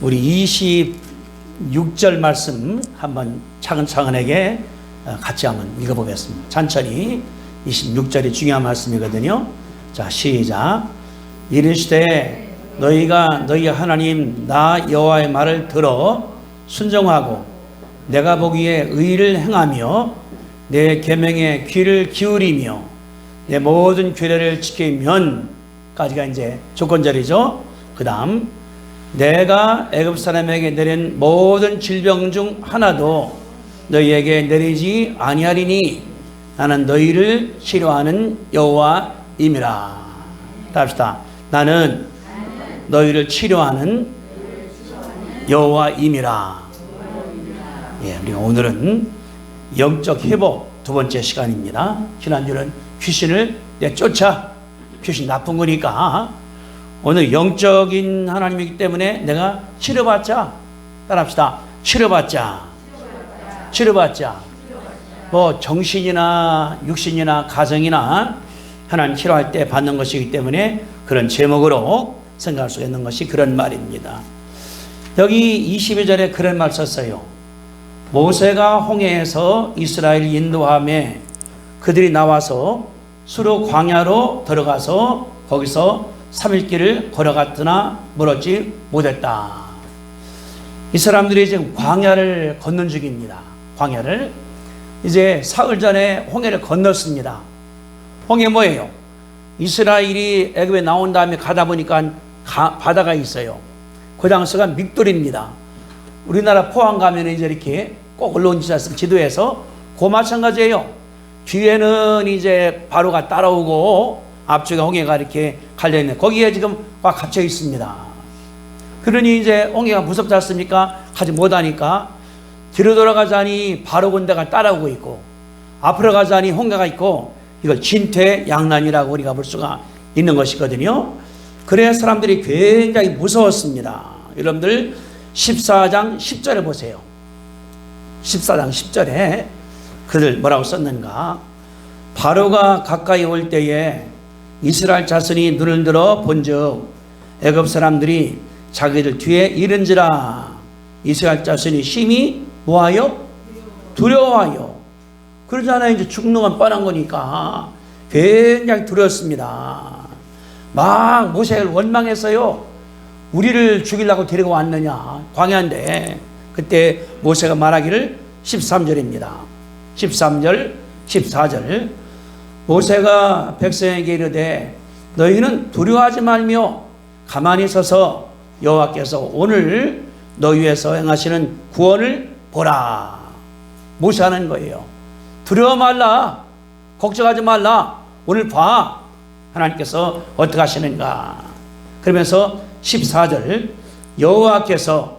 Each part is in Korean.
우리 26절 말씀 한번 차근차근하게 같이 한번 읽어보겠습니다. 천천히. 26절이 중요한 말씀이거든요. 자, 시작. 이르시되 너희가 너희 하나님 나 여호와의 말을 들어 순종하고 내가 보기에 의를 행하며 내 계명에 귀를 기울이며 내 모든 규례를 지키면 까지가 이제 조건절이죠. 그 다음 내가 애굽 사람에게 내린 모든 질병 중 하나도 너희에게 내리지 아니하리니 나는 너희를 치료하는 여호와임이라. 답시다. 나는 너희를 치료하는 여호와임이라. 예, 우리가 오늘은 영적 회복 두 번째 시간입니다. 지난주는 귀신을 내쫓아. 귀신 나쁜 거니까 오늘 영적인 하나님이기 때문에 내가 치료받자. 따라합시다. 치료받자. 뭐 정신이나 육신이나 가정이나 하나님 치료할 때 받는 것이기 때문에 그런 제목으로 생각할 수 있는 것이 그런 말입니다. 여기 22절에 그런 말 썼어요. 모세가 홍해에서 이스라엘 인도함에 그들이 나와서 수르 광야로 들어가서 거기서 3일길을 걸어갔으나 멀었지 못했다. 이 사람들이 지금 광야를 걷는 중입니다. 광야를 이제 사흘 전에 홍해를 건넜습니다. 홍해 뭐예요? 이스라엘이 애굽에 나온 다음에 가다 보니까 바다가 있어요. 그 당시가 믹돌입니다. 우리나라 포항 가면 이제 이렇게 꼭 올라온지 않습니까? 지도에서 그 마찬가지예요. 뒤에는 이제 바로가 따라오고 앞쪽에 홍해가 이렇게 갈려있는 거기에 지금 꽉 갇혀 있습니다. 그러니 이제 홍해가 무섭지 않습니까? 가지 못하니까 뒤로 돌아가자니 바로 군대가 따라오고 있고 앞으로 가자니 홍해가 있고 이걸 진퇴양난이라고 우리가 볼 수가 있는 것이거든요. 그래야 사람들이 굉장히 무서웠습니다. 여러분들 14장 10절에 보세요. 14장 10절에 그들 뭐라고 썼는가? 바로가 가까이 올 때에 이스라엘 자손이 눈을 들어 본즉 애굽 사람들이 자기들 뒤에 이른지라. 이스라엘 자손이 심히 뭐하여? 두려워하여. 그러잖아요. 이제 죽는 건 뻔한 거니까 굉장히 두려웠습니다. 막 모세를 원망했어요. 우리를 죽이려고 데리고 왔느냐. 광야인데. 그때 모세가 말하기를 13절입니다. 13절, 14절. 모세가 백성에게 이르되 너희는 두려워하지 말며 가만히 서서 여호와께서 오늘 너희 위해서 행하시는 구원을 보라. 모세하는 거예요. 두려워 말라. 걱정하지 말라. 오늘 봐. 하나님께서 어떻게 하시는가. 그러면서 14절 여호와께서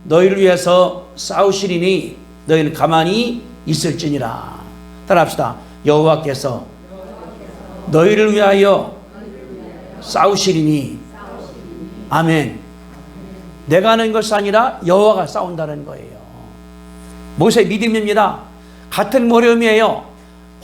너희를 위해서 싸우시리니 너희는 가만히 있을지니라. 따라합시다. 여호와께서 너희를 위하여 싸우시리니. 아멘. 내가 하는 것이 아니라 여호와가 싸운다는 거예요. 모세 믿음입니다. 같은 어려움이에요.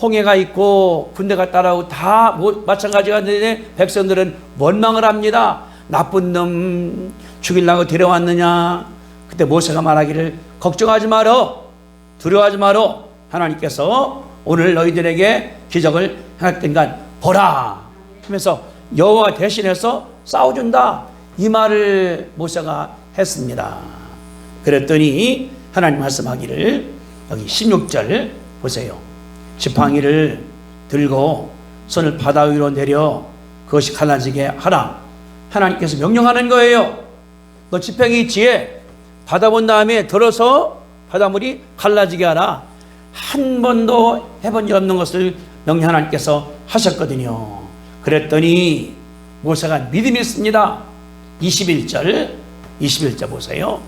홍해가 있고 군대가 따라오고 다 마찬가지가 되는데 백성들은 원망을 합니다. 나쁜 놈 죽이려고 데려왔느냐. 그때 모세가 말하기를 걱정하지 마라. 두려워하지 마라. 하나님께서 오늘 너희들에게 기적을 행했던간 보라 하면서 여호와 대신해서 싸워준다. 이 말을 모세가 했습니다. 그랬더니 하나님 말씀하기를 여기 16절 보세요. 지팡이를 들고 손을 바다 위로 내려 그것이 갈라지게 하라. 하나님께서 명령하는 거예요. 너 지팡이 있지? 받아본 다음에 들어서 바닷물이 갈라지게 하라. 한 번도 해본 적 없는 것을 명령 하나님께서 하셨거든요. 그랬더니 모세가 믿음이 있습니다. 21절 보세요.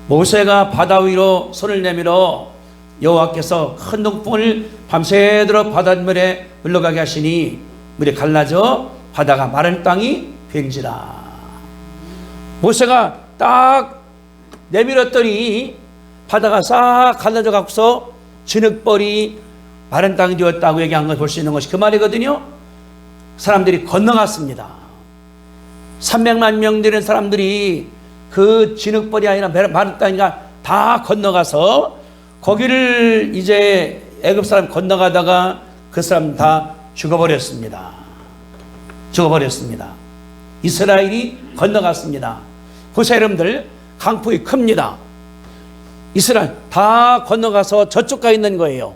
모세가 바다 위로 손을 내밀어 여호와께서 큰 동풍을 밤새도록 바닷물에 흘러가게 하시니 물이 갈라져 바다가 마른 땅이 된지라. 모세가 딱 내밀었더니 바다가 싹 갈라져 갖고서 진흙벌이 마른 땅이 되었다고 얘기한 걸 볼 수 있는 것이 그 말이거든요. 사람들이 건너갔습니다. 300만 명 되는 사람들이 그 진흙벌이 아니라 마른 땅이니까 다 건너가서 거기를 이제 애굽 사람 건너가다가 그 사람 다 죽어버렸습니다. 죽어버렸습니다. 이스라엘이 건너갔습니다. 보세요 여러분들, 강폭이 큽니다. 이스라엘 다 건너가서 저쪽 가 있는 거예요.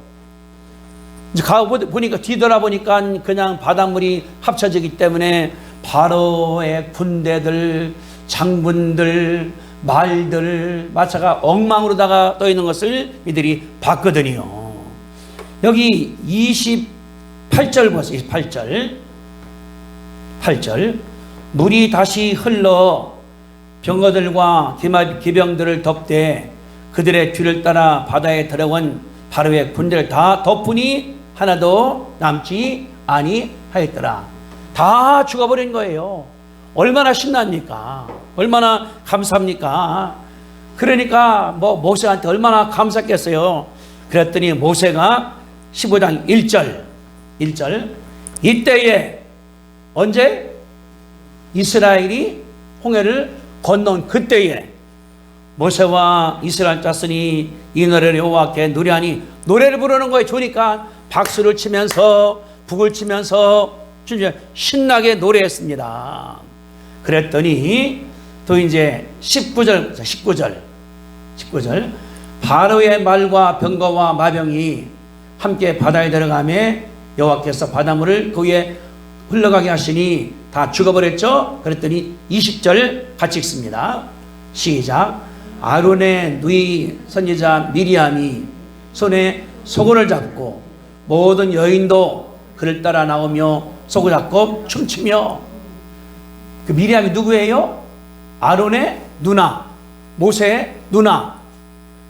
이제 가 보니까 뒤돌아보니까 그냥 바닷물이 합쳐지기 때문에 바로의 군대들, 장군들, 말들, 마차가 엉망으로다가 떠 있는 것을 이들이 봤거든요. 여기 28절 보세요. 28절. 8절. 물이 다시 흘러 병거들과 기병들을 덮되 그들의 뒤를 따라 바다에 들어온 바로의 군대를 다 덮으니 하나도 남지 아니하였더라. 다 죽어버린 거예요. 얼마나 신납니까? 얼마나 감사합니까? 그러니까 모세한테 얼마나 감사했겠어요. 그랬더니 모세가 15장 1절 이때에 언제? 이스라엘이 홍해를 건너온 그때에 모세와 이스라엘 자손이 이 노래를 여호와께 노래하니, 노래를 부르는 거에 좋으니까 박수를 치면서 북을 치면서 신나게 노래했습니다. 그랬더니 또 이제 19절 바로의 말과 병거와 마병이 함께 바다에 들어가매 여호와께서 바닷물을 그 위에 흘러가게 하시니 다 죽어버렸죠. 그랬더니 20절 같이 읽습니다. 시작. 아론의 누이 선지자 미리암이 손에 소고를 잡고 모든 여인도 그를 따라 나오며 소고 잡고 춤추며. 그 미리암이 누구예요? 아론의 누나, 모세의 누나.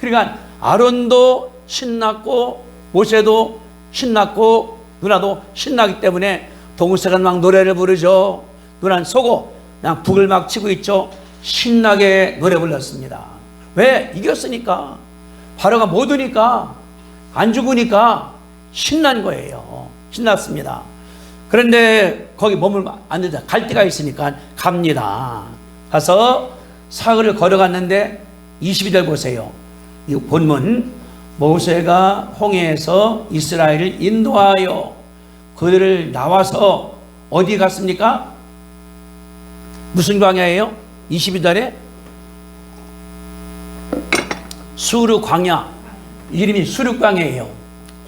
그러니까 아론도 신났고 모세도 신났고 누나도 신나기 때문에 동생은 막 노래를 부르죠. 누나는 소고 그냥 북을 막 치고 있죠. 신나게 노래 불렀습니다. 왜? 이겼으니까. 바로가 못 오니까, 안 죽으니까 신난 거예요. 신났습니다. 그런데 거기 머물면 안 된다. 갈 데가 있으니까 갑니다. 가서 사흘을 걸어갔는데 22절 보세요. 이 본문, 모세가 홍해에서 이스라엘을 인도하여 그들을 나와서 어디 갔습니까? 무슨 광야예요? 22절에 수르 광야, 이름이 수르 광야예요.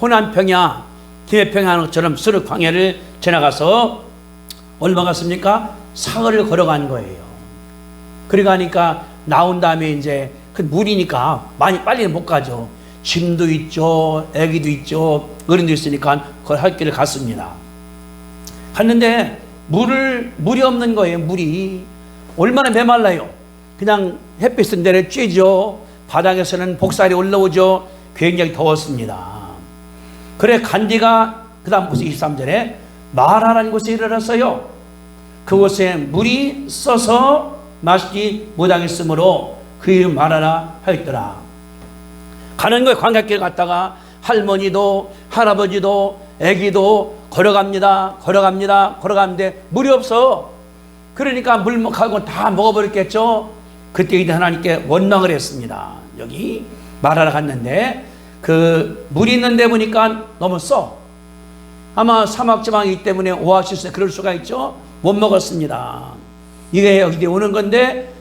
호남 평야, 김해평야처럼 수르 광야를 지나가서 얼마 갔습니까? 사흘을 걸어간 거예요. 그래 가니까 나온 다음에 이제 그 물이니까 많이 빨리는 못 가죠. 짐도 있죠, 애기도 있죠, 어른도 있으니까 그 할 길을 갔습니다. 갔는데 물이 없는 거예요. 물이 얼마나 메말라요. 그냥 햇빛은 내려 쬐죠. 바닥에서는 복살이 올라오죠. 굉장히 더웠습니다. 그래 간디가 그 다음 보세요. 23절에 마라라는 곳에 이르렀어요. 그곳에 물이 써서 마시지 못하겠으므로 그 이름 마라라 하였더라. 가는 거에 광야길 갔다가 할머니도 할아버지도 애기도 걸어가는데 물이 없어. 그러니까 물 가고 다 먹어버렸겠죠. 그때 이제 하나님께 원망을 했습니다. 여기 마라라 갔는데 그 물이 있는데 보니까 너무 써. 아마 사막지방이기 때문에 오아시스에 그럴 수가 있죠. 못 먹었습니다. 이게 여기 오는 건데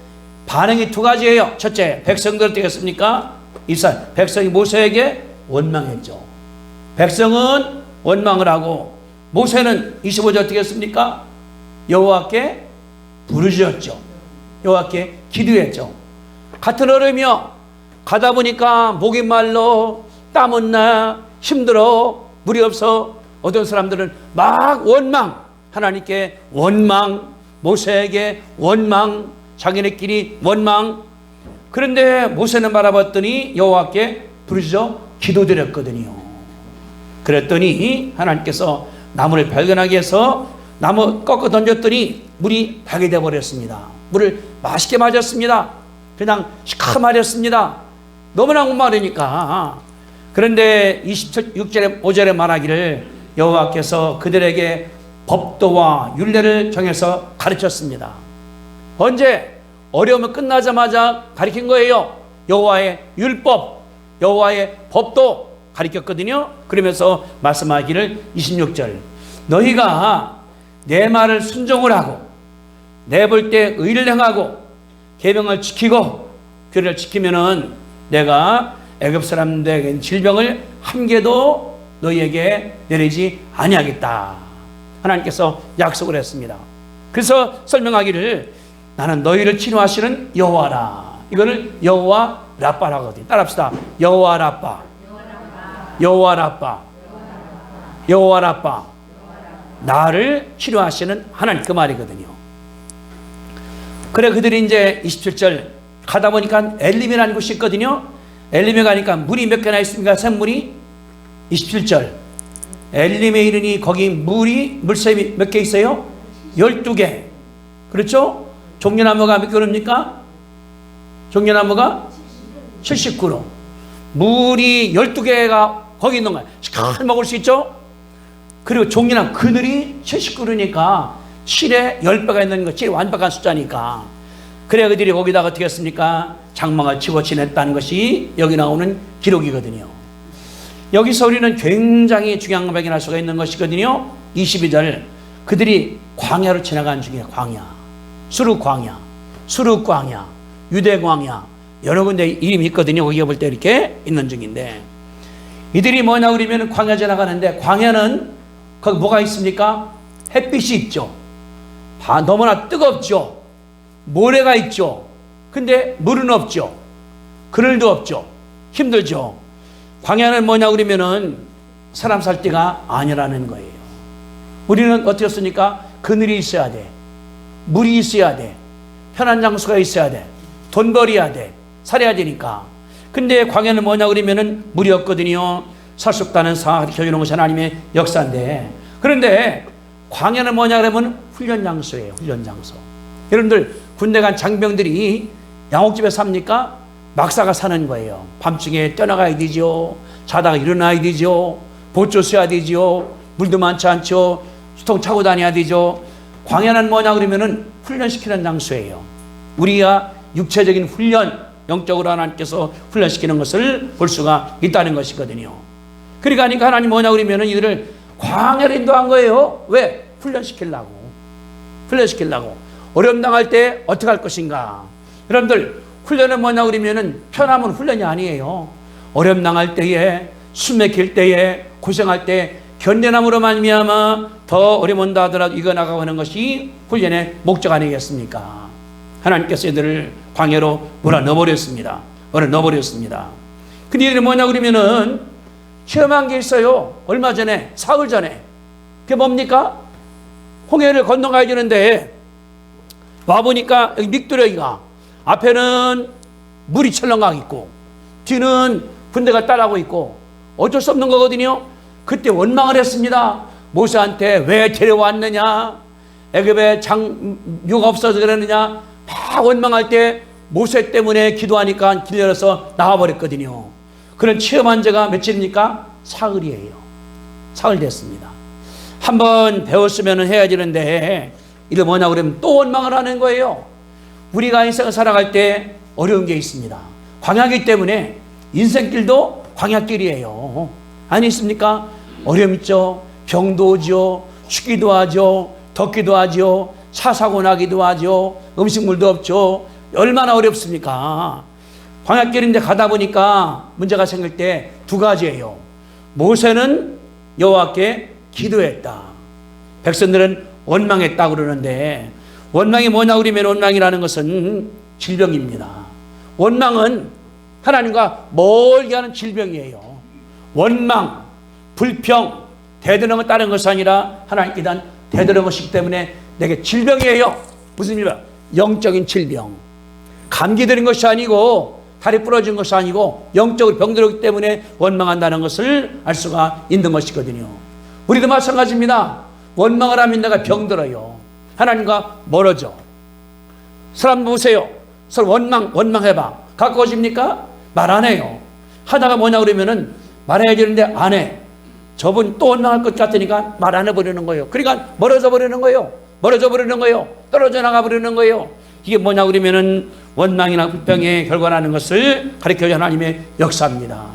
반응이 두 가지예요. 첫째, 백성들 어떻게 했습니까? 이스라엘 백성이 모세에게 원망했죠. 백성은 원망을 하고 모세는 25절 어떻게 했습니까? 여호와께 부르짖었죠. 여호와께 기도했죠. 같은 얼음이요. 가다 보니까 목이 말로 땀은 나 힘들어 물이 없어. 어떤 사람들은 막 원망, 하나님께 원망, 모세에게 원망, 자기네끼리 원망. 그런데 모세는 바라봤더니 여호와께 부르짖어 기도드렸거든요. 그랬더니 하나님께서 나무를 발견하게 해서 나무 꺾어 던졌더니 물이 달게 되어버렸습니다. 물을 맛있게 맞았습니다. 그냥 시커마렸습니다. 너무나 목마르니까. 그런데 26절에 5절에 말하기를 여호와께서 그들에게 법도와 율례를 정해서 가르쳤습니다. 언제? 어려움을 끝나자마자 가르친 거예요. 여호와의 율법, 여호와의 법도 가르쳤거든요. 그러면서 말씀하기를 26절 너희가 내 말을 순종을 하고 내볼 때 의를 행하고 계명을 지키고 규례를 지키면은 내가 애굽 사람들에게 질병을 한 개도 너희에게 내리지 아니하겠다. 하나님께서 약속을 했습니다. 그래서 설명하기를 나는 너희를 치료하시는 여호와라. 이거를 여호와 라빠라고 하거든요. 따라합시다. 여호와 라빠, 여호와 라빠, 여호와 라빠. 나를 치료하시는 하나님, 그 말이거든요. 그래 그들이 이제 27절 가다 보니까 엘림이라는 곳이 있거든요. 엘림에 가니까 물이 몇 개나 있습니까? 샘물이 27절 엘림에 이르니 거기 물샘이 몇 개 있어요? 12개. 그렇죠? 종려나무가 몇 그루입니까? 종려나무가 70그루. 물이 12개가 거기 있는 거예요. 시간 먹을 수 있죠? 그리고 종려나무 그늘이 70그루니까 7에 10배가 있는 거, 7이 완벽한 숫자니까. 그래 그들이 거기다가 어떻게 했습니까? 장막을 치고 지냈다는 것이 여기 나오는 기록이거든요. 여기서 우리는 굉장히 중요한 걸 발견할 수가 있는 것이거든요. 22절 그들이 광야로 지나간 중에 광야, 수르 광야, 수르 광야, 유대 광야 여러 군데 이름이 있거든요. 거기에 볼 때 이렇게 있는 중인데 이들이 뭐냐 그러면 광야 지나가는데 광야는 거기 뭐가 있습니까? 햇빛이 있죠. 너무나 뜨겁죠. 모래가 있죠. 근데 물은 없죠. 그늘도 없죠. 힘들죠. 광야는 뭐냐 그러면은 사람 살 데가 아니라는 거예요. 우리는 어떻습니까? 그늘이 있어야 돼. 물이 있어야 돼. 편한 장소가 있어야 돼. 돈 벌어야 돼. 살아야 되니까. 근데 광야는 뭐냐 그러면은 물이 없거든요. 살 수 없다는 상황을 켜주는 것이 하나님의 역사인데, 그런데 광야는 뭐냐 그러면 훈련 장소예요. 훈련 장소. 여러분들 군대 간 장병들이 양옥집에 삽니까? 막사가 사는 거예요. 밤중에 뛰어나가야 되죠. 자다가 일어나야 되죠. 보초 써야 되죠. 물도 많지 않죠. 수통 차고 다녀야 되죠. 광야는 뭐냐 그러면은 훈련시키는 장소예요. 우리가 육체적인 훈련, 영적으로 하나님께서 훈련시키는 것을 볼 수가 있다는 것이거든요. 그러니까 하나님 뭐냐 그러면은 이들을 광야로 인도한 거예요. 왜? 훈련시키려고. 훈련시키려고. 어려움 당할 때 어떻게 할 것인가. 여러분들 훈련은 뭐냐 그러면은 편하면 훈련이 아니에요. 어려움 당할 때에, 숨 막힐 때에, 고생할 때 견뎌남으로 말미암아 더 어려움 온다 하더라도 이겨나가고 하는 것이 훈련의 목적 아니겠습니까? 하나님께서 이들을 광야로 몰아넣어버렸습니다. 몰아넣어버렸습니다. 근데 이들이 뭐냐 그러면은 체험한 게 있어요. 얼마 전에, 사흘 전에. 그게 뭡니까? 홍해를 건너가야 되는데 와보니까 여기 믹두려기가 앞에는 물이 철렁하고 있고 뒤는 군대가 따라오고 있고 어쩔 수 없는 거거든요. 그때 원망을 했습니다. 모세한테 왜 데려왔느냐, 애굽에 묘가 없어서 그러느냐 막 원망할 때 모세 때문에 기도하니까 길 열어서 나와버렸거든요. 그런 체험한 지가 며칠입니까? 사흘이에요. 사흘 됐습니다. 한번 배웠으면 해야 되는데 이게 뭐냐 그러면 또 원망을 하는 거예요. 우리가 인생을 살아갈 때 어려운 게 있습니다. 광야이기 때문에 인생길도 광야길이에요. 아니 있습니까? 어려움 있죠. 병도 오죠. 춥기도 하죠. 덥기도 하죠. 차 사고 나기도 하죠. 음식물도 없죠. 얼마나 어렵습니까? 광야길인데 가다 보니까 문제가 생길 때 두 가지예요. 모세는 여호와께 기도했다. 백성들은 원망했다고 그러는데 원망이 뭐냐 그러면 원망이라는 것은 질병입니다. 원망은 하나님과 멀게 하는 질병이에요. 원망, 불평, 대드는 다른 것이 아니라 하나님께 대한 대드는 것이기 때문에 내게 질병이에요. 무슨 질병? 영적인 질병. 감기 들은 것이 아니고 다리 부러진 것이 아니고 영적으로 병들었기 때문에 원망한다는 것을 알 수가 있는 것이거든요. 우리도 마찬가지입니다. 원망을 하면 내가 병들어요. 하나님과 멀어져. 사람 보세요. 서로 원망해봐. 가까워집니까? 말 안 해요. 하다가 뭐냐 그러면은 말해야 되는데 안 해. 저분 또 원망할 것 같으니까 말 안 해버리는 거예요. 그러니까 멀어져 버리는 거예요. 멀어져 버리는 거예요. 떨어져 나가 버리는 거예요. 이게 뭐냐 그러면은 원망이나 불평의 결과라는 것을 가르쳐주는 하나님의 역사입니다.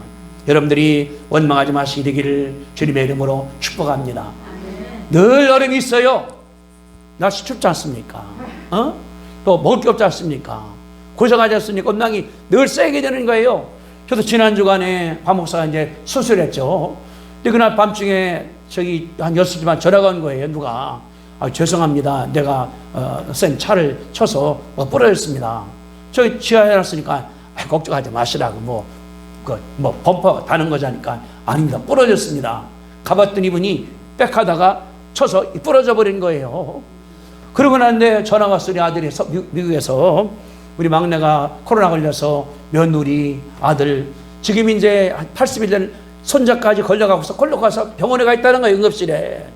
여러분들이 원망하지 마시게 되기를 주님의 이름으로 축복합니다. 늘 여름이 있어요. 날씨 춥지 않습니까? 또 먹을 게 없지 않습니까? 고생하지 않습니까? 원망이 늘 세게 되는 거예요. 저도 지난 주간에 박 목사가 이제 수술했죠. 근데 그날 밤중에 저기 한 6시만 전화가 온 거예요. 누가 죄송합니다. 내가 쌤 차를 쳐서 부러졌습니다. 저기 지하에 놨으니까 걱정하지 마시라고 범퍼 다는 거자니까 아닙니다. 부러졌습니다. 가봤더니 이분이 백하다가 쳐서 부러져 버린 거예요. 그러고 난데 전화가 왔으니 아들이 미국에서 우리 막내가 코로나 걸려서 며느리 아들 지금 이제 80일 된 손자까지 걸려가고서 가서 병원에 가 있다는 거예요. 응급실에.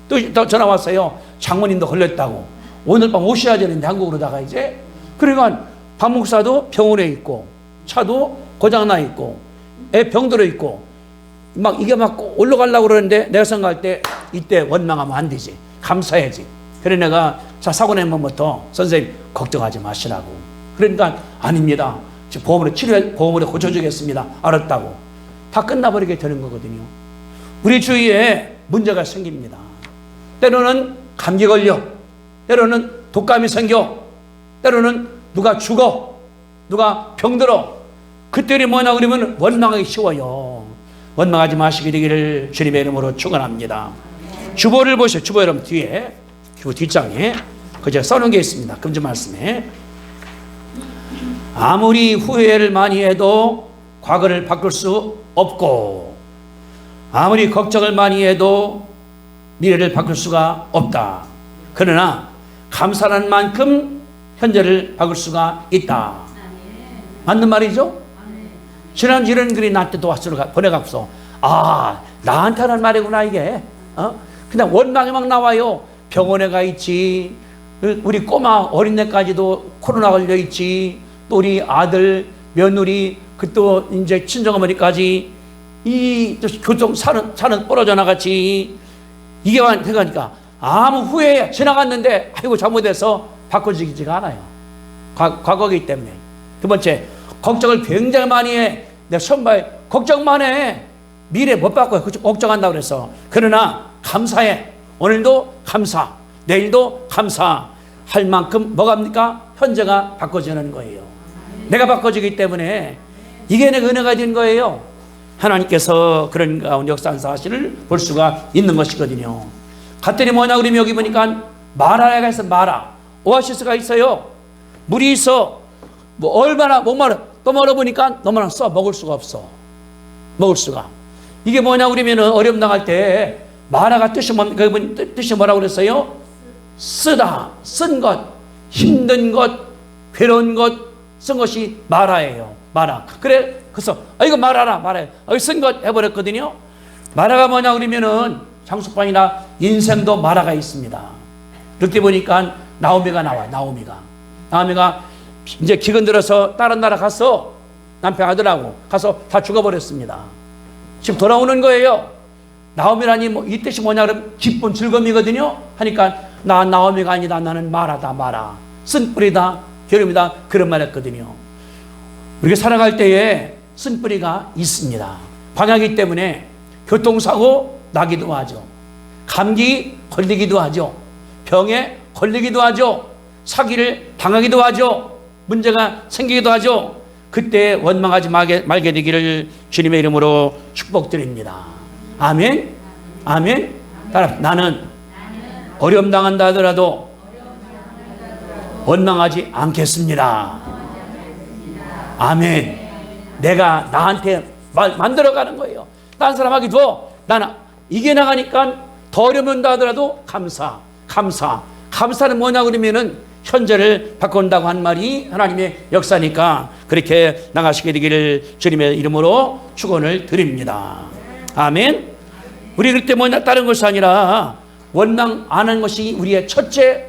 또 전화 왔어요. 장모님도 걸렸다고. 오늘 밤 오셔야 되는데 한국으로다가 이제. 그러니까 박 목사도 병원에 있고 차도 고장나 있고 애 병들어 있고 막 이게 막 올라가려고 그러는데 내가 생각할 때 이때 원망하면 안 되지. 감사해야지. 그래 내가 자 사고 내면부터 선생님 걱정하지 마시라고. 그러니까 아닙니다. 보험으로 고쳐주겠습니다. 알았다고. 다 끝나버리게 되는 거거든요. 우리 주위에 문제가 생깁니다. 때로는 감기 걸려. 때로는 독감이 생겨. 때로는 누가 죽어. 누가 병들어. 그때는 뭐냐 그러면 원망하기 쉬워요. 원망하지 마시게 되기를 주님의 이름으로 축원합니다. 주보를 보시죠. 주보 여러분 뒤에 주보 뒷장에 그저 써놓은 게 있습니다. 금주 말씀에 아무리 후회를 많이 해도 과거를 바꿀 수 없고 아무리 걱정을 많이 해도 미래를 바꿀 수가 없다. 그러나 감사하는 만큼 현재를 바꿀 수가 있다. 맞는 말이죠? 지난주 이런 글이 나한테도 보내갖고서 나한테 하는 말이구나 이게. 그냥 원망이 막 나와요. 병원에 가 있지. 우리 꼬마 어린애까지도 코로나 걸려 있지. 또 우리 아들, 며느리, 그 또 이제 친정어머니까지 이 교통 차는 부러져 나갔지. 이게 그러니까 아무 후회 지나갔는데 아이고 잘못해서 바꿔지지가 않아요. 과거이기 때문에. 두 번째, 걱정을 굉장히 많이 해. 내가 선발 걱정만 해. 미래 못 바꿔요. 걱정한다고 그래서. 그러나 감사해. 오늘도 감사, 내일도 감사. 할 만큼 뭐갑니까? 현재가 바꿔지는 거예요. 내가 바꿔지기 때문에 이게 내 은혜가 된 거예요. 하나님께서 그런 가운데 역사한 사실을 볼 수가 있는 것이거든요. 갔더니 뭐냐 그러면 여기 보니까 마라가 있어. 마라 오아시스가 있어요. 물이 있어. 얼마나 목마르 또 멀어보니까 너무나 써. 먹을 수가 없어. 먹을 수가. 이게 뭐냐 그러면 어려움 당할 때 마라가 뜻이 뭐라고 그랬어요? 쓰다. 쓴 것, 힘든 것, 괴로운 것, 쓴 것이 마라예요. 마라. 그래서 이거 말아라. 쓴 것 해버렸거든요. 마라가 뭐냐 그러면은 장수판이나 인생도 마라가 있습니다. 이렇게 보니까 나오미가 나와요. 나오미가 이제 기근 들어서 다른 나라 가서 남편 아들하고 가서 다 죽어버렸습니다. 지금 돌아오는 거예요. 나오미라니 이 뜻이 뭐냐 그러면 기쁜 즐거움이거든요. 하니까 나 나오미가 아니다. 나는 마라다. 마라. 쓴뿌리다. 괴로움이다. 그런 말 했거든요. 우리가 살아갈 때에 쓴뿌리가 있습니다. 방향이기 때문에 교통사고 나기도 하죠. 감기 걸리기도 하죠. 병에 걸리기도 하죠. 사기를 당하기도 하죠. 문제가 생기기도 하죠. 그때 원망하지 말게 되기를 주님의 이름으로 축복드립니다. 아멘. 아멘. 나는 어려움 당한다 하더라도 원망하지 않겠습니다. 아멘. 내가 나한테 만들어가는 거예요. 다른 사람에게 줘. 나는 이겨나가니까 더 어려운다 하더라도 감사는 뭐냐 그러면은 현재를 바꾼다고 한 말이 하나님의 역사니까 그렇게 나가시게 되기를 주님의 이름으로 축원을 드립니다. 아멘. 우리 그때 뭐냐 다른 것이 아니라 원망 안 하는 것이 우리의 첫째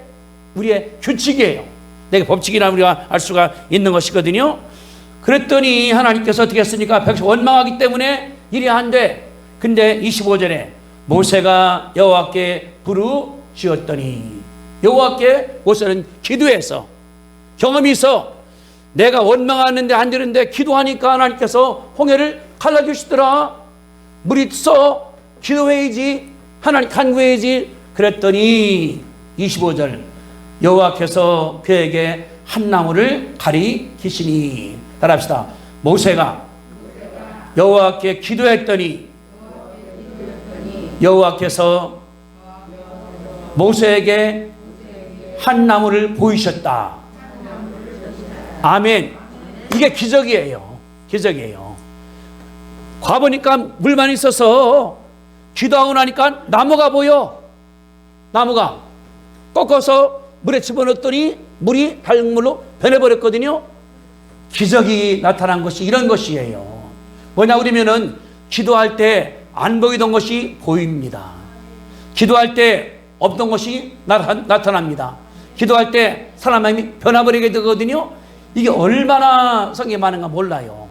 우리의 규칙이에요. 내가 법칙이라 우리가 알 수가 있는 것이거든요. 그랬더니 하나님께서 어떻게 했습니까? 백성 원망하기 때문에 일이 안 돼. 근데 25절에 모세가 여호와께 부르짖었더니 여호와께 모세는 기도해서 경험이 있어. 내가 원망하는데 안 되는데 기도하니까 하나님께서 홍해를 갈라주시더라. 물이 써. 기도해야지. 하나님 간구해야지. 그랬더니 25절 여호와께서 그에게 한 나무를 가리키시니. 따라합시다. 모세가 여호와께 기도했더니 여호와께서 모세에게 한 나무를 보이셨다. 아멘. 이게 기적이에요. 기적이에요. 가보니까 물만 있어서 기도하고 나니까 나무가 보여. 나무가 꺾어서 물에 집어넣었더니 물이 달물로 변해버렸거든요. 기적이 나타난 것이 이런 것이에요. 뭐냐 그러면은 기도할 때 안 보이던 것이 보입니다. 기도할 때 없던 것이 나타납니다. 기도할 때 사람의 변화버리게 되거든요. 이게 얼마나 성경에 많은가 몰라요.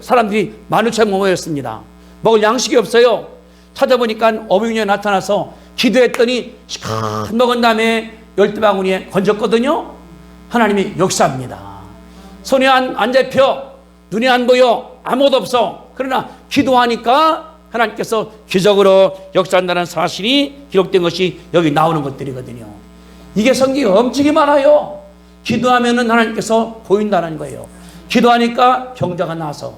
사람들이 15,000명 모였습니다. 먹을 양식이 없어요. 찾아보니까 어부인이 나타나서 기도했더니 시컷 먹은 다음에 12바구니에 건졌거든요. 하나님이 역사합니다. 손이 안 잡혀, 눈이 안 보여, 아무것도 없어. 그러나 기도하니까 하나님께서 기적으로 역사한다는 사실이 기록된 것이 여기 나오는 것들이거든요. 이게 성경이 엄청이 많아요. 기도하면은 하나님께서 보인다는 거예요. 기도하니까 병자가 나서,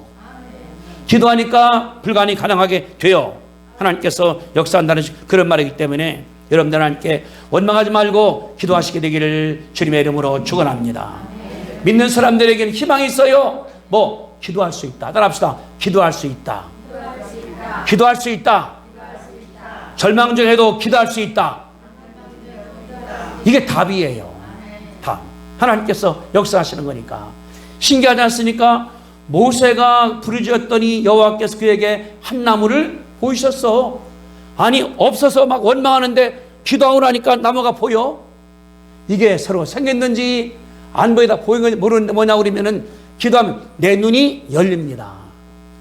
기도하니까 불가능이 가능하게 돼요. 하나님께서 역사한다는 그런 말이기 때문에 여러분들 하나님께 원망하지 말고 기도하시게 되기를 주님의 이름으로 축원합니다. 믿는 사람들에게는 희망이 있어요. 뭐 기도할 수 있다. 따라합시다. 기도할 수 있다. 기도할 수 있다. 절망 중에도 기도할 수 있다. 이게 답이에요. 답. 하나님께서 역사하시는 거니까. 신기하지 않습니까? 모세가 부르짖었더니 여호와께서 그에게 한 나무를 보이셨어. 아니 없어서 막 원망하는데 기도하고 나니까 나무가 보여. 이게 서로 생겼는지 안 보이다 보이는 건지 모르는데 뭐냐 그러면은 기도하면 내 눈이 열립니다.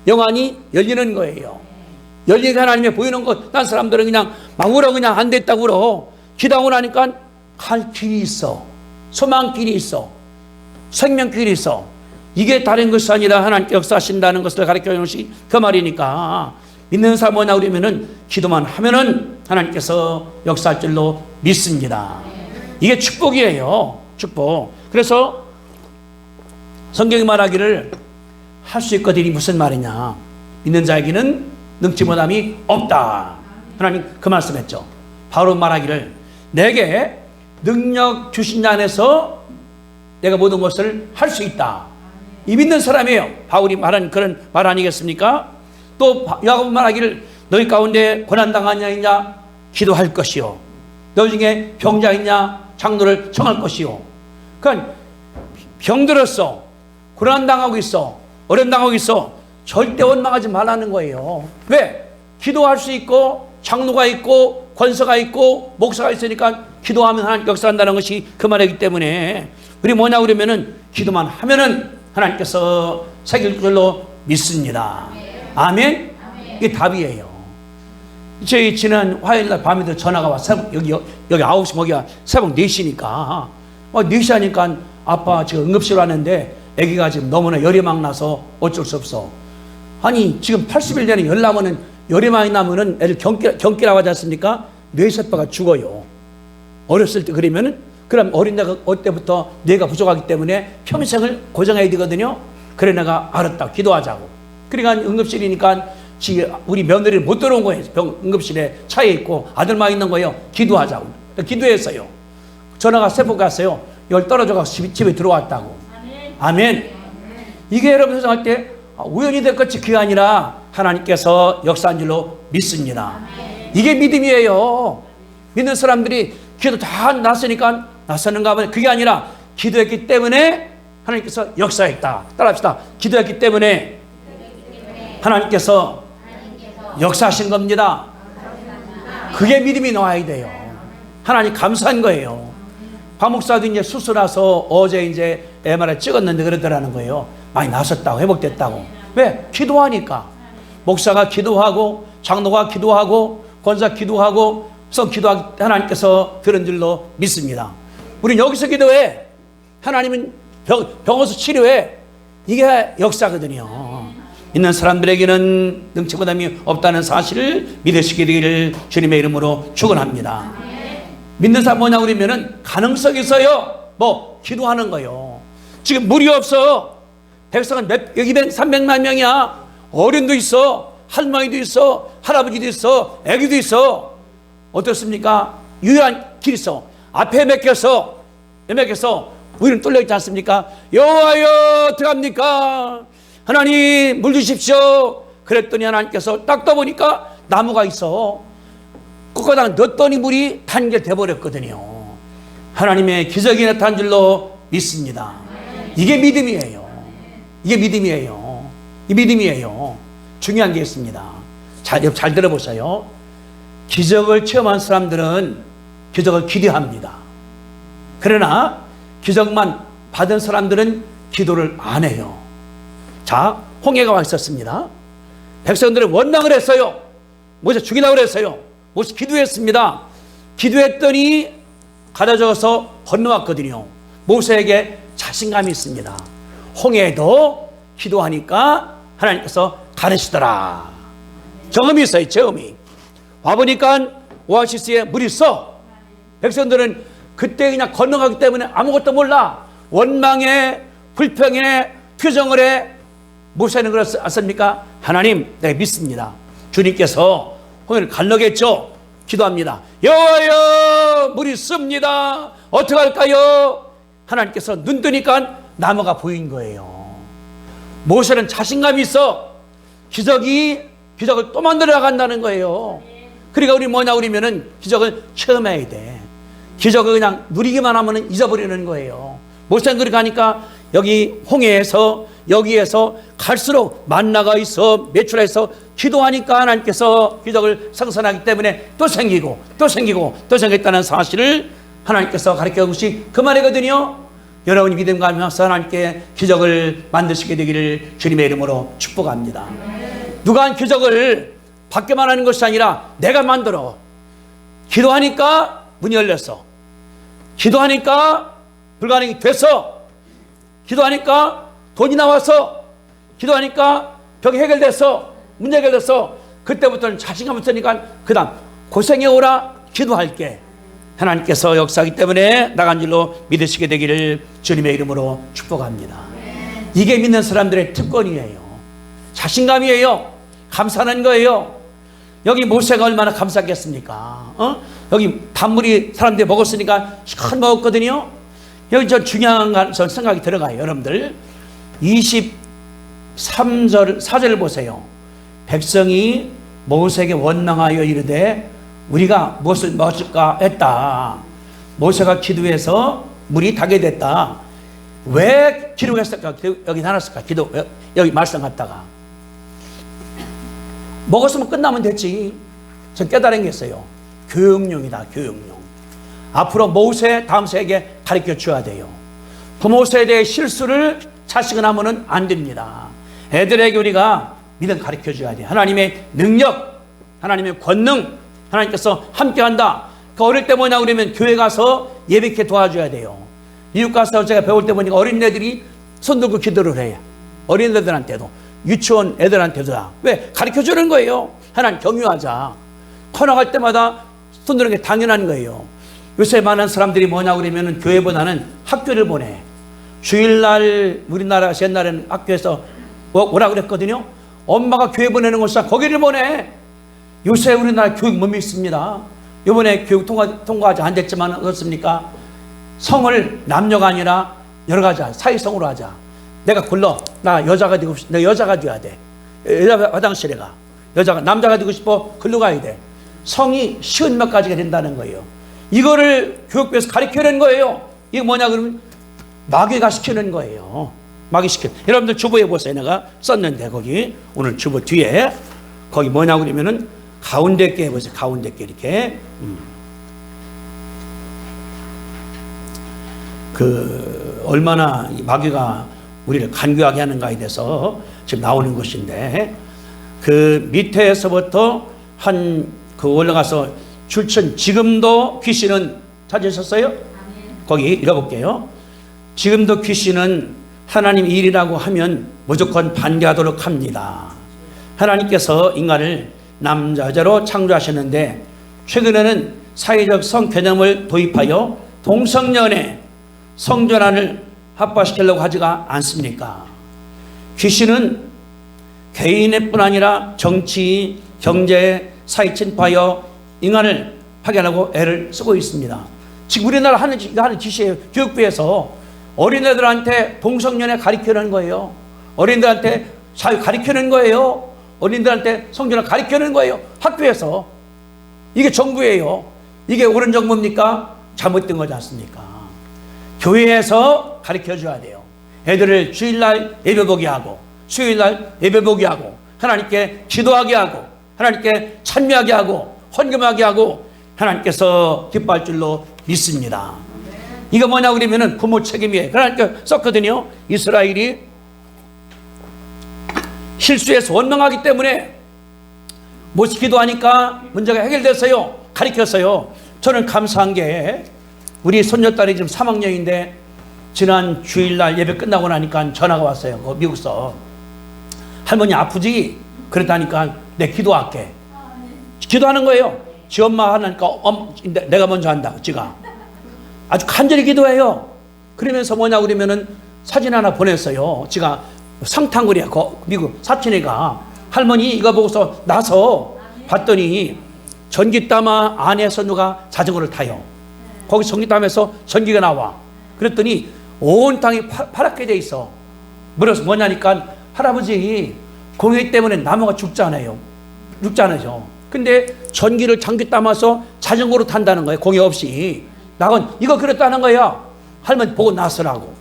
영안이 열리는 거예요. 열리니까 하나님이 보이는 것. 난 사람들은 그냥 막 울어 그냥 안 됐다고 울어. 기도하고 나니까 갈 길이 있어. 소망길이 있어. 생명길이 있어. 이게 다른 것이 아니라 하나님께 역사하신다는 것을 가르쳐 주는 것이 그 말이니까 믿는 사람 뭐냐 그러면은 기도만 하면은 하나님께서 역사할 줄로 믿습니다. 이게 축복이에요. 축복. 그래서 성경이 말하기를 할 수 있거든이 무슨 말이냐. 믿는 자에게는 능치 못함이 없다. 하나님 그 말씀했죠. 바로 말하기를 내게 능력 주신 자 안에서 내가 모든 것을 할 수 있다. 이 믿는 사람이에요. 바울이 말한 그런 말 아니겠습니까? 또 야고보 말하기를 너희 가운데 고난당한 자 있냐 기도할 것이요. 너희 중에 병자 있냐 장로를 청할 것이요. 그러니까 병들었어. 고난당하고 있어. 어려움당하고 있어. 절대 원망하지 말라는 거예요. 왜? 기도할 수 있고 장로가 있고 권서가 있고 목사가 있으니까 기도하면 하나님 역사한다는 것이 그 말이기 때문에 우리 뭐냐 그러면은 기도만 하면은 하나님께서 새길 줄로 믿습니다. 아멘? 이게 답이에요. 저희 지난 화요일날 밤에도 전화가 와. 여기 9시 먹이야. 새벽 4시니까 4시 하니까 아빠 지금 응급실 왔는데 아기가 지금 너무나 열이 막 나서 어쩔 수 없어. 아니 지금 80일 되는 열 나면은 열이 많이 나면은 애들 경기라고 하지 않습니까? 뇌세포가 죽어요. 어렸을 때 그러면은 그럼 어린 내가 어때부터 뇌가 부족하기 때문에 평생을 고정해야 되거든요. 그래 내가 알았다. 기도하자고. 그러니까 응급실이니까 우리 며느리를 못 들어온 거예요. 응급실에 차에 있고 아들만 있는 거예요. 기도하자고. 기도했어요. 전화가 세포 갔어요. 열 떨어져서 집에 들어왔다고. 아멘. 이게 여러분 생각할 때 우연히 될 것이 그게 아니라 하나님께서 역사한 줄로 믿습니다. 이게 믿음이에요. 믿는 사람들이 기도 다 났으니까 나섰는가 하면 그게 아니라 기도했기 때문에 하나님께서 역사했다. 따라합시다. 기도했기 때문에 하나님께서 역사하신 겁니다. 그게 믿음이 나와야 돼요. 하나님 감사한 거예요. 박 목사도 이제 수술해서 어제 이제 MRI 찍었는데 그러더라는 거예요. 많이 나섰다고, 회복됐다고. 왜? 기도하니까. 목사가 기도하고, 장로가 기도하고, 권사 기도하고, 성 기도하기 하나님께서 들은 줄로 믿습니다. 우린 여기서 기도해. 하나님은 병원에서 치료해. 이게 역사거든요. 있는 사람들에게는 능치보담이 없다는 사실을 믿으시게 되기를 주님의 이름으로 축원합니다. 믿는 사람 뭐냐고 그러면은 가능성이 있어요. 뭐 기도하는 거요. 지금 물이 없어. 백성은 여기 300만 명이야. 어른도 있어, 할머니도 있어, 할아버지도 있어, 애기도 있어. 어떻습니까? 유일한 길이 있어. 앞에 맥혀서 우리는 뚫려 있지 않습니까? 여호와여 들어갑니까? 하나님 물 주십시오. 그랬더니 하나님께서 딱 떠보니까 나무가 있어. 거기다 넣었더니 물이 단결돼 버렸거든요. 하나님의 기적이 나타난 줄로 믿습니다. 이게 믿음이에요. 이게 믿음이에요. 이 믿음이에요. 중요한 게 있습니다. 잘 들어보세요. 기적을 체험한 사람들은 기적을 기대합니다. 그러나 기적만 받은 사람들은 기도를 안 해요. 자, 홍해가 와 있었습니다. 백성들은 원망을 했어요. 모세 죽이라고 그랬어요. 모세 기도했습니다. 기도했더니 가다져서 건너왔거든요. 모세에게 자신감이 있습니다. 홍해도 기도하니까 하나님께서 가르치더라. 경험이 있어요. 경험이. 와보니까 오아시스에 물이 있어. 백성들은 그때 그냥 건너가기 때문에 아무것도 몰라. 원망에 불평에 표정을 해. 모세는 그렇지 않습니까? 하나님 내가 믿습니다. 주님께서 홍해를 갈라겠죠. 기도합니다. 여호와여 물이 씁니다. 어떡할까요? 하나님께서 눈 뜨니까 나무가 보인 거예요. 모세는 자신감이 있어. 기적을 또 만들어 나간다는 거예요. 그러니까 우리 뭐냐 그러면은 기적을 체험해야 돼. 기적을 그냥 누리기만 하면 잊어버리는 거예요. 모세는 그렇게 하니까 여기 홍해에서 여기에서 갈수록 만나가 있어 매출해서 기도하니까 하나님께서 기적을 생산하기 때문에 또 생기고 또 생기고 또 생겼다는 사실을 하나님께서 가르쳐 주시 그 말이거든요. 여러분이 믿음과 하면서 하나님께 기적을 만드시게 되기를 주님의 이름으로 축복합니다. 누가 한 기적을 받게만 하는 것이 아니라 내가 만들어. 기도하니까 문이 열렸어. 기도하니까 불가능이 됐어. 기도하니까 돈이 나와서. 기도하니까 벽이 해결됐어. 문제 해결됐어. 그때부터는 자신감 없으니까 그 다음 고생해오라. 기도할게. 하나님께서 역사하기 때문에 나간 줄로 믿으시게 되기를 주님의 이름으로 축복합니다. 이게 믿는 사람들의 특권이에요. 자신감이에요. 감사하는 거예요. 여기 모세가 얼마나 감사했겠습니까? 여기 단물이 사람들이 먹었으니까 시간 먹었거든요. 여기 저 중요한 생각이 들어가요. 여러분들 23절 4절을 보세요. 백성이 모세에게 원망하여 이르되 우리가 무엇을 먹을까 했다. 모세가 기도해서 물이 타게 됐다. 왜 기도했을까? 여기 나눴을까? 여기 말씀 갖다가 먹었으면 끝나면 됐지. 저 깨달은 게 있어요. 교육용이다. 교육용. 앞으로 모세 다음 세에게 가르쳐 줘야 돼요. 그 모세에 대해 실수를 자식은 하면은 안 됩니다. 애들에게 우리가 믿음 가르쳐 줘야 돼요. 하나님의 능력, 하나님의 권능, 하나님께서 함께한다. 그 어릴 때 뭐냐 그러면 교회 가서 예배케 도와줘야 돼요. 미국 가서 제가 배울 때 보니까 어린애들이 손 들고 기도를 해요. 어린애들한테도 유치원 애들한테도. 왜? 가르쳐 주는 거예요. 하나님 경유하자. 커나갈 때마다 손 드는 게 당연한 거예요. 요새 많은 사람들이 뭐냐 그러면 교회보다는 학교를 보내. 주일날 우리나라 옛날에는 학교에서 오라 그랬거든요. 엄마가 교회 보내는 곳이 거기를 보내. 요새 우리나라 교육 못 믿습니다. 이번에 교육 통과하지 안 됐지만 어떻습니까? 성을 남녀가 아니라 여러 가지 사회성으로 하자. 내가 골라. 나 여자가 되고 싶어. 내가 여자가 돼야 돼. 여자 화장실에 가. 남자가 되고 싶어. 글로 가야 돼. 성이 쉬운 몇 가지가 된다는 거예요. 이거를 교육부에서 가르치는 거예요. 이게 뭐냐 그러면 마귀가 시키는 거예요. 마귀 시켜. 여러분들 주보에 보세요. 내가 썼는데 거기 오늘 주보 뒤에 거기 뭐냐 그러면은 가운데 게 보세요. 가운데 게 이렇게 그 얼마나 마귀가 우리를 간교하게 하는가에 대해서 지금 나오는 것인데 그 밑에서부터 한 그 올라가서 출천 지금도 귀신은 찾으셨어요? 거기 읽어볼게요. 지금도 귀신은 하나님 일이라고 하면 무조건 반대하도록 합니다. 하나님께서 인간을 남자 여자로 창조하셨는데 최근에는 사회적 성 개념을 도입하여 동성연애, 성전환을 합법시키려고 하지가 않습니까? 귀신은 개인의 뿐 아니라 정치, 경제, 사회 침파하여 인간을 파괴하려고 애를 쓰고 있습니다. 지금 우리나라 하는 짓이에요. 교육부에서 어린애들한테 동성연애 가르치는 거예요. 어린애들한테 사회 가르치는 거예요. 어린애들한테 성전을 가르치는 거예요. 학교에서. 이게 정부예요. 이게 옳은 정부입니까? 잘못된 거지 않습니까? 교회에서 가르쳐줘야 돼요. 애들을 주일날 예배 보게 하고 수요일날 예배 보게 하고 하나님께 기도하게 하고 하나님께 찬미하게 하고 헌금하게 하고 하나님께서 기뻐할 줄로 믿습니다. 이거 뭐냐 그러면은 부모 책임이에요. 그러니까 썼거든요. 이스라엘이 실수해서 원망하기 때문에 못 기도하니까 문제가 해결됐어요. 가르쳤어요. 저는 감사한 게 우리 손녀딸이 지금 3학년인데 지난 주일날 예배 끝나고 나니까 전화가 왔어요. 미국서. 할머니 아프지? 그랬다니까 내 기도할게. 기도하는 거예요. 지 엄마 하니까 내가 먼저 한다. 지가. 아주 간절히 기도해요. 그러면서 뭐냐 그러면은 사진 하나 보냈어요. 지가 상탕거리야. 미국 사촌애가 할머니 이거 보고서 나서 봤더니 전기담아 안에서 누가 자전거를 타요. 거기 전기담에서 전기가 나와. 그랬더니 온 땅이 파랗게 돼 있어. 물어서 뭐냐니까 할아버지 공해 때문에 나무가 죽잖아요. 근데 전기를 장기 담아서 자전거로 탄다는 거예요. 공해 없이. 나건 이거 그랬다는 거야. 할머니 보고 나서라고.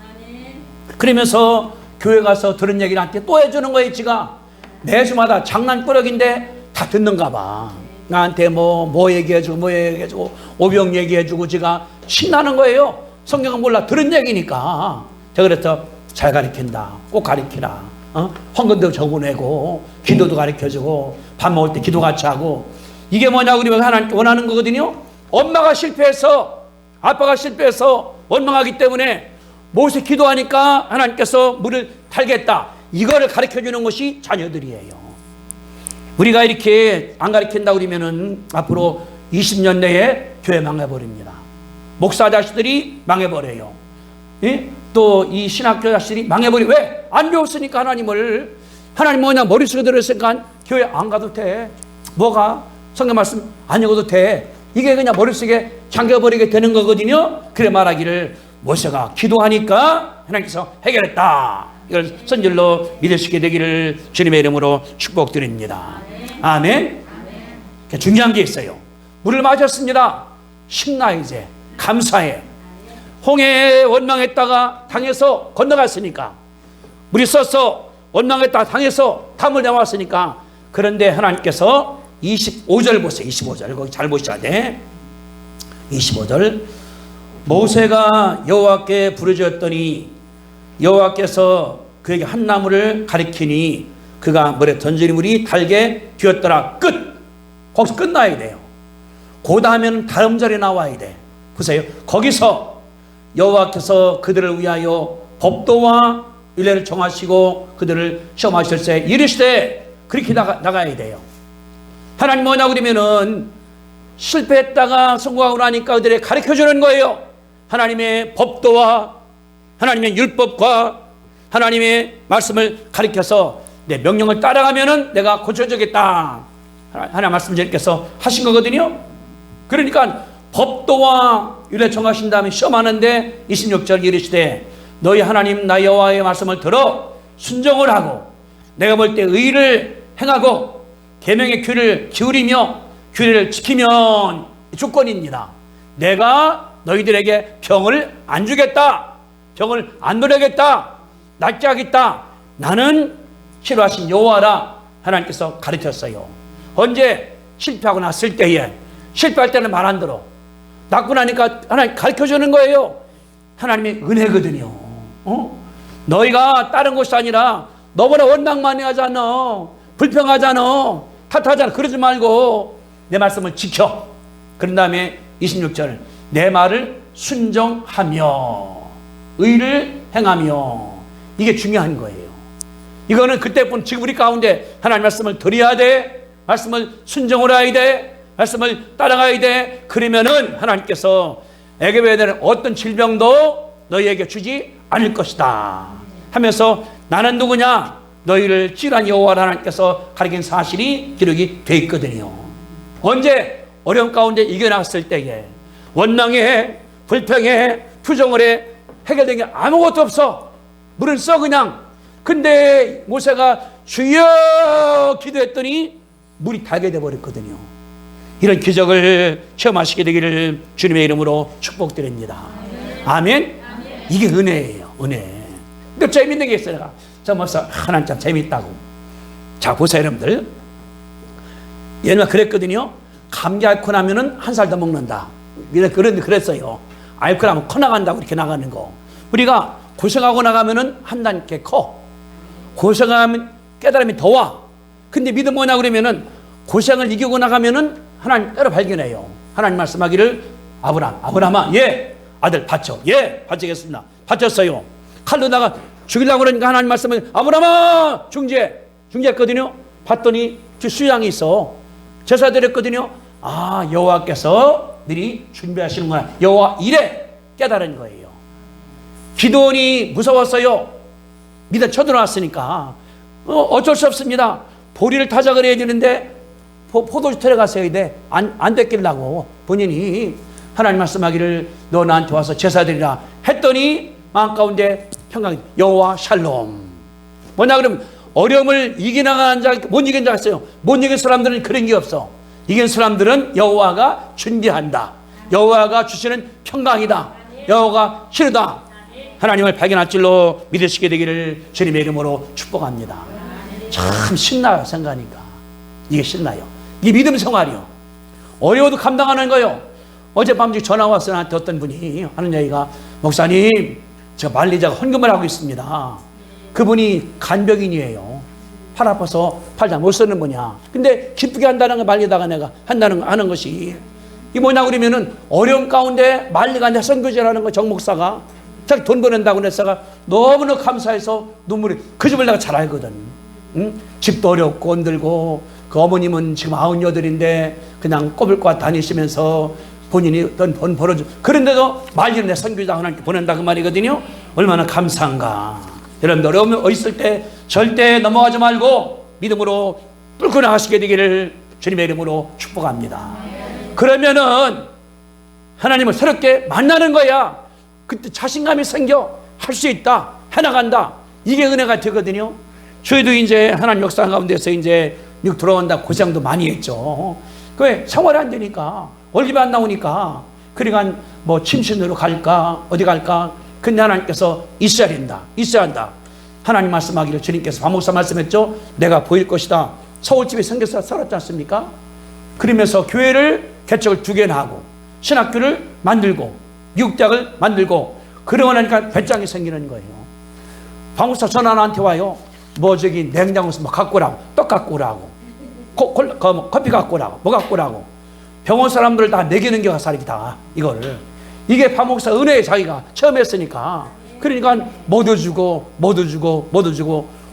그러면서 교회 가서 들은 얘기를 한테 또 해주는 거예요. 지가 매주마다 장난꾸러기인데 다 듣는가 봐. 나한테 뭐 얘기해주고 오병 얘기해주고 지가 신나는 거예요. 성경은 몰라. 들은 얘기니까. 제가 그래서 잘 가르친다. 꼭 가르치라. 헌금도 적어내고 기도도 가르쳐주고 밥 먹을 때 기도 같이 하고. 이게 뭐냐고 그러면 하나님께 원하는 거거든요. 엄마가 실패해서 아빠가 실패해서 원망하기 때문에 모세 기도하니까 하나님께서 물을 달겠다. 이거를 가르쳐주는 것이 자녀들이에요. 우리가 이렇게 안 가르친다 그러면은 앞으로 20년 내에 교회 망해버립니다. 목사 자식들이 망해버려요. 예? 또 이 신학교 자식들이 망해버려. 왜? 안 배웠으니까 하나님을. 하나님 뭐냐 머릿속에 들어있으니까 교회 안 가도 돼. 뭐가? 성경 말씀 안 읽어도 돼. 이게 그냥 머릿속에 잠겨버리게 되는 거거든요. 그래 말하기를 모세가 기도하니까 하나님께서 해결했다. 이걸 선질로 믿을 수 있게 되기를 주님의 이름으로 축복드립니다. 아멘. 중요한 게 있어요. 물을 마셨습니다. 신나 이제 감사해. 홍해에 원망했다가 당해서 건너갔으니까 물이 써서 원망했다가 당해서 담을 내왔으니까. 그런데 하나님께서 25절 보세요. 25절 거기 잘 보셔야 돼. 25절 모세가 여호와께 부르짖었더니 여호와께서 그에게 한 나무를 가리키니 그가 물에 던지니 물이 달게 되었더라. 끝. 거기서 끝나야 돼요. 그 다음에는 다음 절에 나와야 돼. 보세요. 거기서 여호와께서 그들을 위하여 법도와 율례를 정하시고 그들을 시험하실세 이르시되 그렇게 나가야 돼요. 하나님 뭐냐고 그러면은 실패했다가 성공하고 나니까 그들에게 가르쳐주는 거예요. 하나님의 법도와 하나님의 율법과 하나님의 말씀을 가르쳐서 내 명령을 따라가면은 내가 고쳐주겠다. 하나님 말씀님께서 하신 거거든요. 그러니까 법도와 율례 정하신 다음에 시험하는데 26절 이르시되 너희 하나님 나 여호와의 말씀을 들어 순종을 하고 내가 볼 때 의를 행하고 계명의 귀를 기울이며 규례를 지키면 조건입니다. 내가 너희들에게 병을 안 주겠다. 병을 안 노리겠다. 낫게 하겠다. 나는 싫어하신 여호와라. 하나님께서 가르쳤어요. 언제? 실패하고 났을 때에. 실패할 때는 말 안 들어. 낫고 나니까 하나님 가르쳐주는 거예요. 하나님의 은혜거든요. 너희가 다른 것이 아니라 너보다 원망 많이 하잖아. 불평하잖아. 탓하잖아. 그러지 말고 내 말씀을 지켜. 그런 다음에 26절 내 말을 순종하며 의를 행하며. 이게 중요한 거예요. 이거는 그때뿐 지금 우리 가운데 하나님 말씀을 드려야 돼. 말씀을 순종을 해야 돼. 말씀을 따라가야 돼. 그러면은 하나님께서 애굽에 대한 어떤 질병도 너희에게 주지 않을 것이다 하면서 나는 누구냐? 너희를 찌란 여호와 하나님께서 가리킨 사실이 기록이 되어 있거든요. 언제 어려움 가운데 이겨나갔을 때에 원망에 불평에 투정을 해 해결된 게 아무것도 없어. 물은 써 그냥. 근데 모세가 주여 기도했더니 물이 달게 돼버렸거든요. 이런 기적을 체험하시게 되기를 주님의 이름으로 축복드립니다. 아멘. 이게 은혜예요. 은혜. 근데 재밌는 게 있어요. 내가 저 벌써 하나님 참 재밌다고. 자 보세요 여러분들. 옛날에 그랬거든요. 감기 앓고 나면은 한 살 더 먹는다. 그랬어요. 앓고 나면 커나간다고 이렇게 나가는 거. 우리가 고생하고 나가면은 한 단계 커. 고생하면 깨달음이 더 와. 근데 믿음 뭐냐 그러면은 고생을 이기고 나가면은 하나님 때로 발견해요. 하나님 말씀하기를 아브라함아 예 아들 바쳐. 예 바치겠습니다. 바쳤어요. 칼로 나가 죽이려고 그러니까 하나님 말씀을 아브라함아 중지했거든요. 봤더니 수양이 있어. 제사 드렸거든요. 아 여호와께서 미리 준비하시는구나. 여호와 이래 깨달은 거예요. 기도원이 무서웠어요. 믿어 쳐들어왔으니까 어쩔 수 없습니다. 보리를 타자 그래야 되는데 포도주 들어갔어야 돼. 안 됐길라고 본인이 하나님 말씀하기를 너 나한테 와서 제사 드리라 했더니 마음 가운데 평강이 여호와 샬롬. 뭐냐 그러면 어려움을 이겨나가는 자, 못 이긴 자가 있어요. 못 이긴 사람들은 그런 게 없어. 이긴 사람들은 여호와가 준비한다. 여호와가 주시는 평강이다. 여호와가 치르다. 하나님을 발견할 줄로 믿으시게 되기를 주님의 이름으로 축복합니다. 참 신나요. 생각하니까 이게 신나요. 이게 믿음 생활이요. 어려워도 감당하는 거요. 어젯밤 전화 왔어요. 나한테 어떤 분이 하는 얘기가 목사님 제가 말리자가 헌금을 하고 있습니다. 그분이 간병인이에요. 팔 아파서 팔 잘 못 쓰는 분이야. 근데 기쁘게 한다는 거 말리다가 내가 하는 것이 이게 뭐냐 그러면은 어려움 가운데 말리가 내 선교제라는 거 정목사가 자기 돈 버는다고 그래서가 너무나 감사해서 눈물이 그 집을 내가 잘 알거든. 응? 집도 어렵고 힘들고 그 어머님은 지금 98인데 그냥 꼬불꼬 다니시면서 본인이 돈 벌어줘. 그런데도 말리는 내 선교자 하나님께 보낸다 그 말이거든요. 얼마나 감사한가. 여러분들 어려움이 있을 때 절대 넘어가지 말고 믿음으로 뚫고 나가시게 되기를 주님의 이름으로 축복합니다. 그러면은 하나님을 새롭게 만나는 거야. 그때 자신감이 생겨. 할 수 있다. 해나간다. 이게 은혜가 되거든요. 저희도 이제 하나님 역사 가운데서 이제 미국 들어온다 고생도 많이 했죠. 왜 생활이 안 되니까 월급이 안 나오니까 그러니까 뭐 침신으로 갈까 어디 갈까. 근데 하나님께서 있어야 된다. 있어야 한다. 하나님 말씀하기를 주님께서 박목사 말씀했죠. 내가 보일 것이다. 서울집에 생겨서 살았지 않습니까? 그러면서 교회를 개척을 2개나 하고 신학교를 만들고 미국 대학을 만들고 그러고 나니까 배짱이 생기는 거예요. 박목사 전화 나한테 와요. 뭐 저기 냉장고에서 뭐 갖고 오라고. 떡 갖고 오라고. 커피 갖고 오라고. 뭐 갖고 오라고. 병원 사람들을 다 먹이는 게 사람이다. 이거를. 이게 박목사 은혜에 자기가 처음 했으니까. 그러니까 뭐도 주고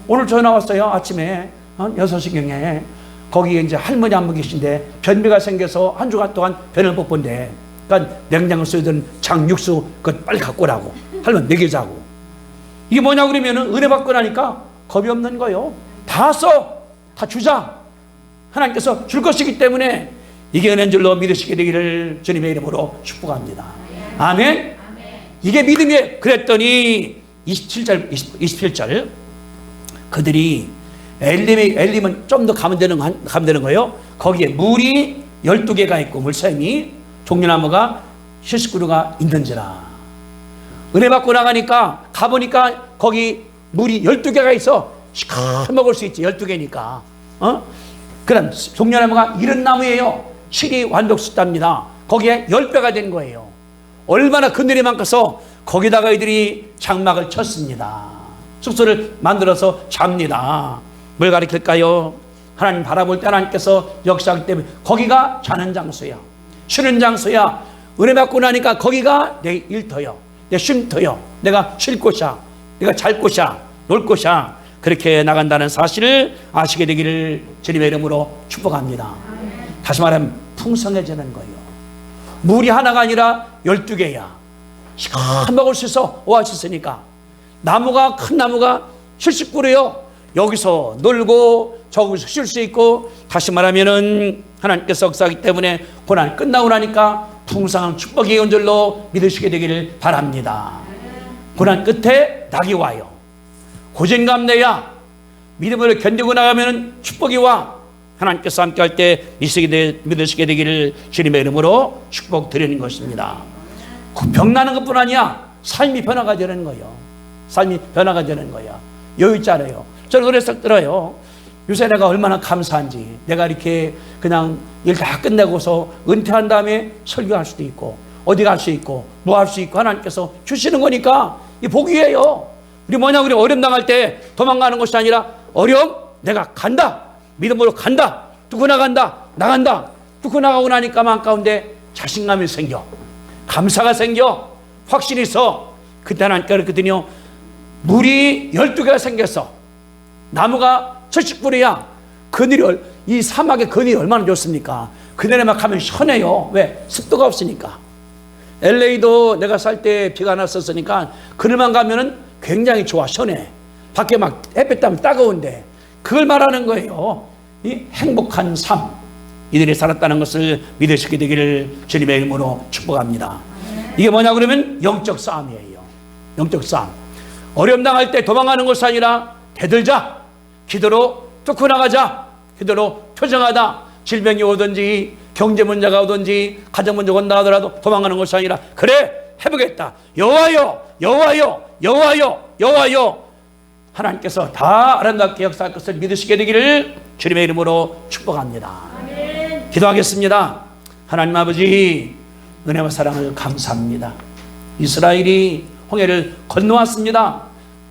오늘 전화 왔어요. 아침에 6시경에 거기에 이제 할머니 한 분 계신데 변비가 생겨서 한 주간 동안 변을 못 본대. 그러니까 냉장고 쓰던 장육수 그거 빨리 갖고 오라고. 할머니 먹이자고. 이게 뭐냐 그러면은 은혜 받고 나니까 겁이 없는 거예요. 다 써. 다 주자. 하나님께서 줄 것이기 때문에 이게 은혜인 줄로 믿으시게 되기를 주님의 이름으로 축복합니다. 아멘. 이게 믿음이에요. 그랬더니 27절 그들이 엘림은 좀 더 가면 되는 거예요. 거기에 물이 12개가 있고 물샘이 종려나무가 79그루가 있는지라. 은혜 받고 나가니까 가보니까 거기 물이 12개가 있어. 시커 먹을 수 있지. 12개니까. 그럼 종려나무가 이런 나무예요. 실이 완독수답니다. 거기에 10배가 된 거예요. 얼마나 그늘이 많아서 거기다가 이들이 장막을 쳤습니다. 숙소를 만들어서 잡니다. 뭘 가리킬까요? 하나님 바라볼 때 하나님께서 역사하기 때문에 거기가 자는 장소야. 쉬는 장소야. 은혜 받고 나니까 거기가 내 일터요. 내 쉼터요, 내가 쉴 곳이야, 내가 잘 곳이야, 놀 곳이야, 그렇게 나간다는 사실을 아시게 되기를 주님의 이름으로 축복합니다. 다시 말하면 풍성해지는 거예요. 물이 하나가 아니라 12개야. 시간 먹을 수 있어. 오아시스니까. 나무가, 큰 나무가 70그루요. 여기서 놀고 저기서 쉴 수 있고, 다시 말하면은 하나님께서 역사하기 때문에 고난 끝나고 나니까 풍성한 축복이 온 줄로 믿으시게 되기를 바랍니다. 고난 끝에 낙이 와요. 고진감래야. 믿음으로 견디고 나가면 축복이 와. 하나님께서 함께 할 때 믿으시게 되기를 주님의 이름으로 축복드리는 것입니다. 병나는 것뿐 아니야. 삶이 변화가 되는 거예요. 삶이 변화가 되는 거야. 여유 있잖아요. 저는 그래서 들어요. 요새 내가 얼마나 감사한지. 내가 이렇게 그냥 일 다 끝내고서 은퇴한 다음에 설교할 수도 있고, 어디 갈 수 있고, 뭐 할 수 있고, 하나님께서 주시는 거니까 이 복이에요. 우리 뭐냐, 우리 어려움 당할 때 도망가는 것이 아니라, 어려움 내가 간다, 믿음으로 간다, 뚫고 나간다, 나간다. 뚫고 나가고 나니까 마음 가운데 자신감이 생겨, 감사가 생겨, 확신이 있어. 그때 하나님께서 그랬거든요. 물이 12개가 생겼어. 나무가 70그루야. 그늘이, 이 사막의 그늘이 얼마나 좋습니까? 그늘에 막 가면 시원해요. 왜? 습도가 없으니까. LA도 내가 살 때 비가 났었으니까 그늘만 가면은 굉장히 좋아, 시원해. 밖에 막 햇볕 따면 따가운데, 그걸 말하는 거예요. 이 행복한 삶, 이들이 살았다는 것을 믿으시게 되기를 주님의 이름으로 축복합니다. 이게 뭐냐 그러면 영적 싸움이에요. 영적 싸움. 어려움 당할 때 도망가는 것이 아니라 대들자, 기도로 뚫고 나가자, 기도로 표정하다. 질병이 오든지 경제 문제가 오든지 가정 문제가 온다 하더라도 도망가는 것이 아니라, 그래 해보겠다. 여호와여, 여호와여, 여호와여, 여호와여. 하나님께서 다 아름답게 역사할 것을 믿으시게 되기를 주님의 이름으로 축복합니다. 아멘. 기도하겠습니다. 하나님 아버지, 은혜와 사랑을 감사합니다. 이스라엘이 홍해를 건너왔습니다.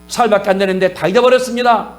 사흘밖에 안 되는데 다 잊어버렸습니다.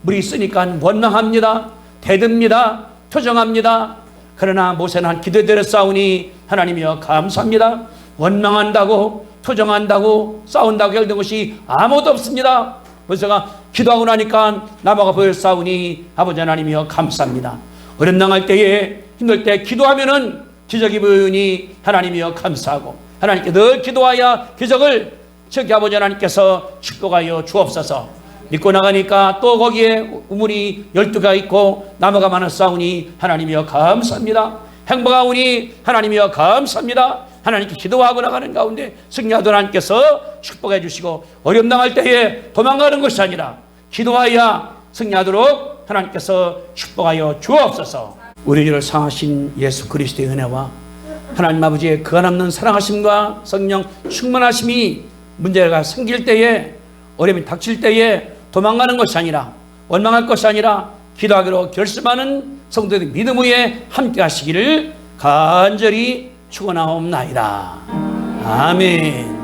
물이 있으니까 원망합니다. 대듭니다. 표정합니다. 그러나 모세는 기도드렸사오니 하나님이여 감사합니다. 원망한다고, 표정한다고, 싸운다고 결된 것이 아무것도 없습니다. 모세가 기도하고 나니까 나무가 보였사오니 아버지 하나님이여 감사합니다. 어려움 당할 때에, 힘들 때 기도하면은 기적이 보이니 하나님이여 감사하고, 하나님께 늘 기도하여 기적을 저기 아버지 하나님께서 축복하여 주옵소서. 믿고 나가니까 또 거기에 우물이 12개가 있고 나무가 많았사오니 하나님이여 감사합니다. 행복하오니 하나님이여 감사합니다. 하나님께 기도하고 나가는 가운데 승리하던 하나님께서 축복해 주시고, 어려움 당할 때에 도망가는 것이 아니라 기도하여 승리하도록 하나님께서 축복하여 주옵소서. 우리를 상하신 예수 그리스도의 은혜와 하나님 아버지의 그한없는 사랑하심과 성령 충만하심이 문제가 생길 때에, 어려움이 닥칠 때에 도망가는 것이 아니라, 원망할 것이 아니라 기도하기로 결심하는 성도들의 믿음 위에 함께 하시기를 간절히 축원하옵나이다. 아멘.